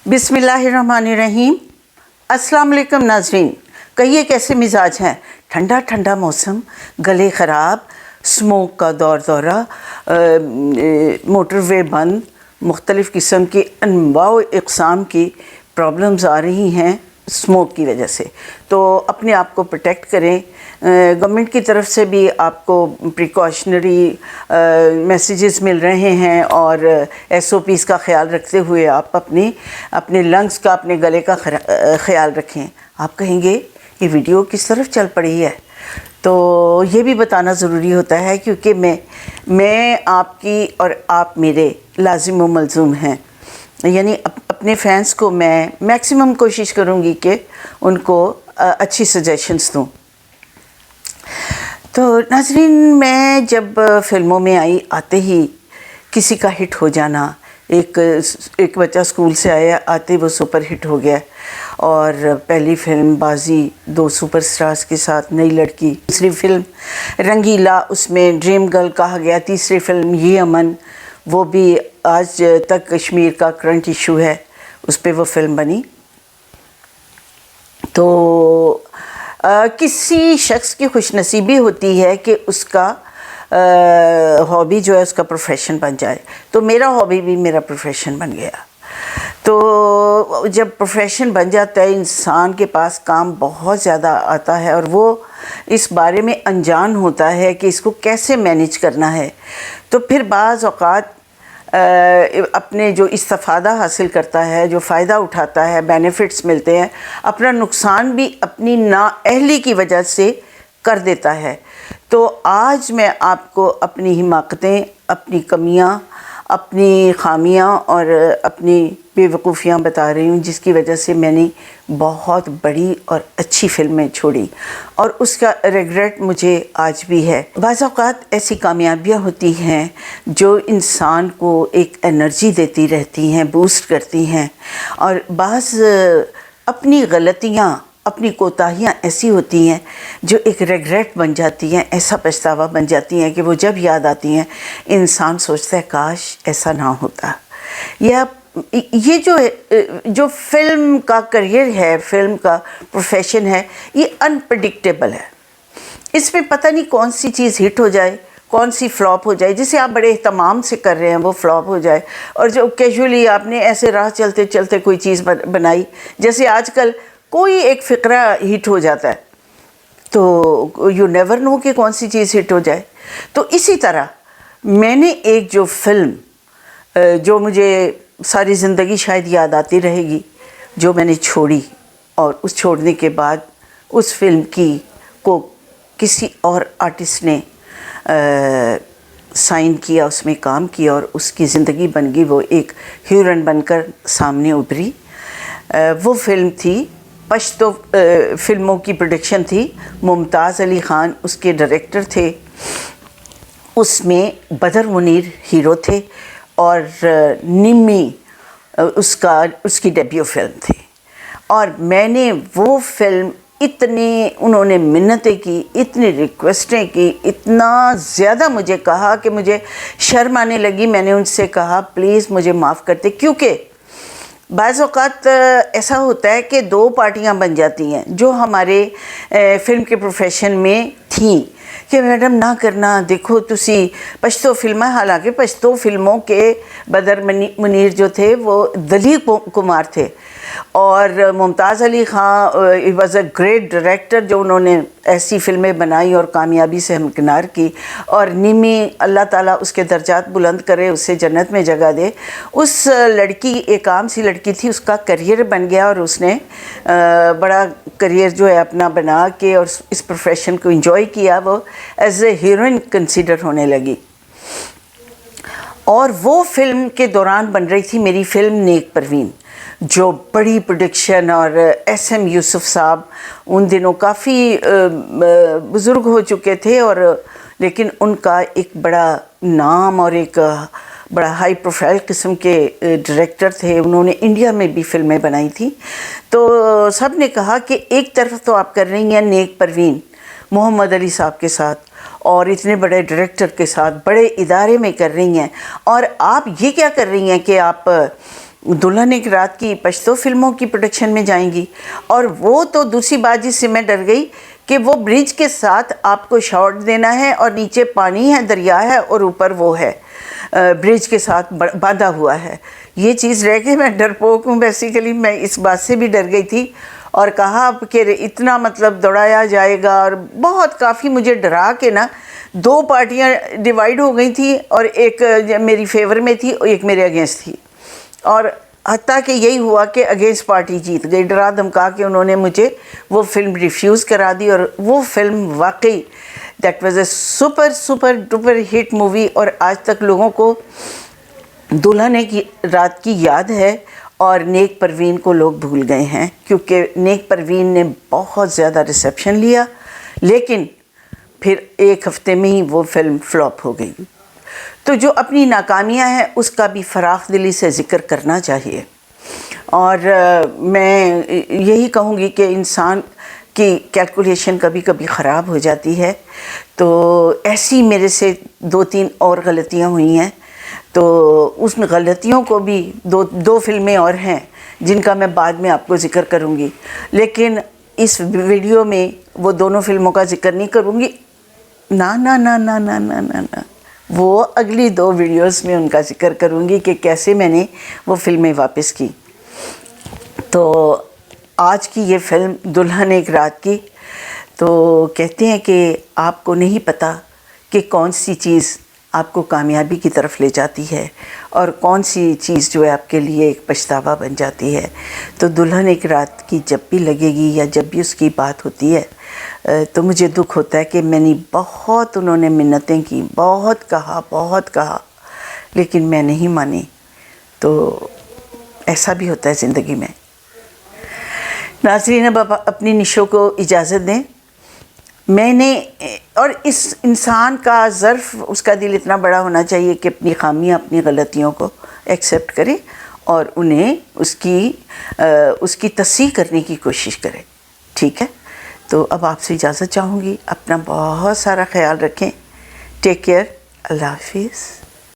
बिस्मिल्लाहिर्रहमानिर्रहीम। अस्सलाम वालेकुम नाज़रीन। कहिए कैसे मिजाज हैं? ठंडा ठंडा मौसम, गले ख़राब, स्मोक का दौरा, मोटरवे बंद, मुख्तलिफ़ किस्म की अनवाع इक़साम की प्रॉब्लम्स आ रही हैं स्मोक की वजह से। तो अपने आप को प्रोटेक्ट करें। गवर्नमेंट की तरफ से भी आपको प्रिकॉशनरी मैसेजेस मिल रहे हैं और SOPs का ख्याल रखते हुए आप अपने लंग्स का, अपने गले का ख्याल रखें। आप कहेंगे ये वीडियो किस तरफ चल पड़ी है, तो ये भी बताना ज़रूरी होता है क्योंकि मैं आपकी और आप मेरे लाजिम व मलज़ूम हैं। यानी अपने फैंस को मैं मैक्सिमम कोशिश करूँगी कि उनको अच्छी सजेशंस दूँ। तो नाज़रीन, मैं जब फ़िल्मों में आई, आते ही किसी का हिट हो जाना, एक बच्चा स्कूल से आया, आते वो सुपर हिट हो गया और पहली फ़िल्म बाजी 2 सुपरस्टार्स के साथ, नई लड़की। दूसरी फ़िल्म रंगीला, उसमें ड्रीम गर्ल कहा गया। तीसरी फ़िल्म ये अमन, वो भी आज तक कश्मीर का करंट इशू है, उस पर वो फ़िल्म बनी। तो किसी शख्स की खुशनसीबी होती है कि उसका हॉबी जो है उसका प्रोफेशन बन जाए। तो मेरा हॉबी भी मेरा प्रोफेशन बन गया। तो जब प्रोफेशन बन जाता है, इंसान के पास काम बहुत ज़्यादा आता है और वो इस बारे में अनजान होता है कि इसको कैसे मैनेज करना है। तो फिर बाज़ औक़ात अपने जो इस्तिफ़ादा हासिल करता है, जो फ़ायदा उठाता है, बेनिफिट्स मिलते हैं, अपना नुकसान भी अपनी नाअहली की वजह से कर देता है। तो आज मैं आपको अपनी हिमाकतें, अपनी कमियां, अपनी ख़ामियां और अपनी बेवकूफ़ियां बता रही हूँ, जिसकी वजह से मैंने बहुत बड़ी और अच्छी फ़िल्में छोड़ी और उसका रिग्रेट मुझे आज भी है। बाज़ औक़ात ऐसी कामयाबियाँ होती हैं जो इंसान को एक एनर्जी देती रहती हैं, बूस्ट करती हैं, और बाज़ अपनी गलतियाँ, अपनी कोताहियाँ ऐसी होती हैं जो एक रिग्रेट बन जाती हैं, ऐसा पछतावा बन जाती हैं कि वो जब याद आती हैं इंसान सोचता है काश ऐसा ना होता। या ये जो फ़िल्म का करियर है, फ़िल्म का प्रोफेशन है, ये अनप्रेडिक्टेबल है। इसमें पता नहीं कौन सी चीज़ हिट हो जाए, कौन सी फ्लॉप हो जाए। जिसे आप बड़े एहतमाम से कर रहे हैं वो फ्लॉप हो जाए, और जो कैजुअली आपने ऐसे राह चलते चलते कोई चीज़ बनाई, जैसे आजकल कोई एक फ़िक्रा हिट हो जाता है, तो यू नेवर नो कि कौन सी चीज़ हिट हो जाए। तो इसी तरह मैंने एक जो फ़िल्म जो मुझे सारी ज़िंदगी शायद याद आती रहेगी, जो मैंने छोड़ी, और उस छोड़ने के बाद उस फिल्म को किसी और आर्टिस्ट ने साइन किया, उसमें काम किया और उसकी ज़िंदगी बन गई, वो एक हीरोइन बनकर सामने उभरी। वो फिल्म थी पश्तो, फ़िल्मों की प्रोडक्शन थी, मुमताज़ अली ख़ान उसके डायरेक्टर थे। उसमें बदर मुनीर हीरो थे और निम्मी उसकी डेब्यू फिल्म थी। और मैंने वो फिल्म, उन्होंने मिन्नतें की, इतनी रिक्वेस्टें की, इतना ज़्यादा मुझे कहा कि मुझे शर्म आने लगी। मैंने उनसे कहा प्लीज़ मुझे माफ़ करते, क्योंकि बाज़ औक़ात ऐसा होता है कि 2 पार्टियां बन जाती हैं जो हमारे फ़िल्म के प्रोफेशन में थीं कि मैडम ना करना, देखो तुसी पश्तो फिल्में, हालांकि पश्तो फिल्मों के बदर मुनीर जो थे वो दलीप कुमार थे और Mumtaz Ali Khan was a great director, जो उन्होंने ऐसी फ़िल्में बनाई और कामयाबी से हमकिनार की। और निमी, अल्लाह ताला उसके दर्जात बुलंद करे, उससे जन्नत में जगह दे। उस लड़की एक आम सी लड़की थी, उसका करियर बन गया और उसने बड़ा करियर जो है अपना बना के और इस प्रोफेशन को एंजॉय किया। वो एज ए हीरोइन कंसिडर होने लगी। और वो फिल्म के दौरान बन रही थी मेरी फ़िल्म नेक परवीन, जो बड़ी प्रोडक्शन, और SM यूसुफ साहब उन दिनों काफ़ी बुज़ुर्ग हो चुके थे, और लेकिन उनका एक बड़ा नाम और एक बड़ा हाई प्रोफाइल किस्म के डायरेक्टर थे। उन्होंने इंडिया में भी फ़िल्में बनाई थी। तो सब ने कहा कि एक तरफ तो आप कर रही हैं नेक परवीन मोहम्मद अली साहब के साथ, और इतने बड़े डायरेक्टर के साथ बड़े इदारे में कर रही हैं, और आप ये क्या कर रही हैं कि आप दुल्हन एक रात की पश्तो फिल्मों की प्रोडक्शन में जाएंगी। और वो तो दूसरी बात जिससे मैं डर गई कि वो ब्रिज के साथ आपको शॉट देना है और नीचे पानी है, दरिया है, और ऊपर वो है ब्रिज के साथ बांधा हुआ है। ये चीज़ रह गई, मैं डरपोक हूँ बेसिकली, मैं इस बात से भी डर गई थी। और कहा कि इतना मतलब दौड़ाया जाएगा, और बहुत काफ़ी मुझे डरा के ना 2 पार्टियाँ डिवाइड हो गई थी, और एक मेरी फेवर में थी और एक मेरे अगेंस्ट थी। और हत्ता कि यही हुआ कि अगेंस्ट पार्टी जीत गई। डरा धमका के उन्होंने मुझे वो फिल्म रिफ्यूज़ करा दी, और वो फिल्म वाकई that was a super duper hit movie. और आज तक लोगों को दुल्हन एक रात की याद है, और नेक परवीन को लोग भूल गए हैं, क्योंकि नेक परवीन ने बहुत ज़्यादा रिसेप्शन लिया, लेकिन फिर 1 हफ्ते में ही वो फिल्म फ्लॉप हो गई। तो जो अपनी नाकामियां हैं उसका भी फराख दिली से ज़िक्र करना चाहिए। और मैं यही कहूँगी कि इंसान की कैलकुलेशन कभी कभी ख़राब हो जाती है। तो ऐसी मेरे से 2-3 और गलतियाँ हुई हैं, तो उस गलतियों को भी दो फिल्में और हैं जिनका मैं बाद में आपको ज़िक्र करूँगी, लेकिन इस वीडियो में वो दोनों फिल्मों का ज़िक्र नहीं करूँगी। ना ना ना ना ना ना ना ना, वो अगली 2 वीडियोस में उनका ज़िक्र करूँगी कि कैसे मैंने वो फिल्में वापस की। तो आज की ये फिल्म दुल्हन एक रात की, तो कहते हैं कि आपको नहीं पता कि कौन सी चीज़ आपको कामयाबी की तरफ ले जाती है और कौन सी चीज़ जो है आपके लिए एक पछतावा बन जाती है। तो दुल्हन एक रात की जब भी लगेगी या जब भी उसकी बात होती है, तो मुझे दुख होता है कि मैंने बहुत, उन्होंने मिन्नतें की, बहुत कहा, लेकिन मैं नहीं मानी। तो ऐसा भी होता है ज़िंदगी में। नाज़रीन, अब अपनी निशो को इजाज़त दें। मैंने, और इस इंसान का ज़र्फ़, उसका दिल इतना बड़ा होना चाहिए कि अपनी ख़ामियाँ, अपनी गलतियों को एक्सेप्ट करे और उन्हें उसकी तस्सीह करने की कोशिश करे। ठीक है, तो अब आपसे इजाज़त चाहूँगी। अपना बहुत सारा ख्याल रखें। Take care. अल्लाह हाफ़िज़।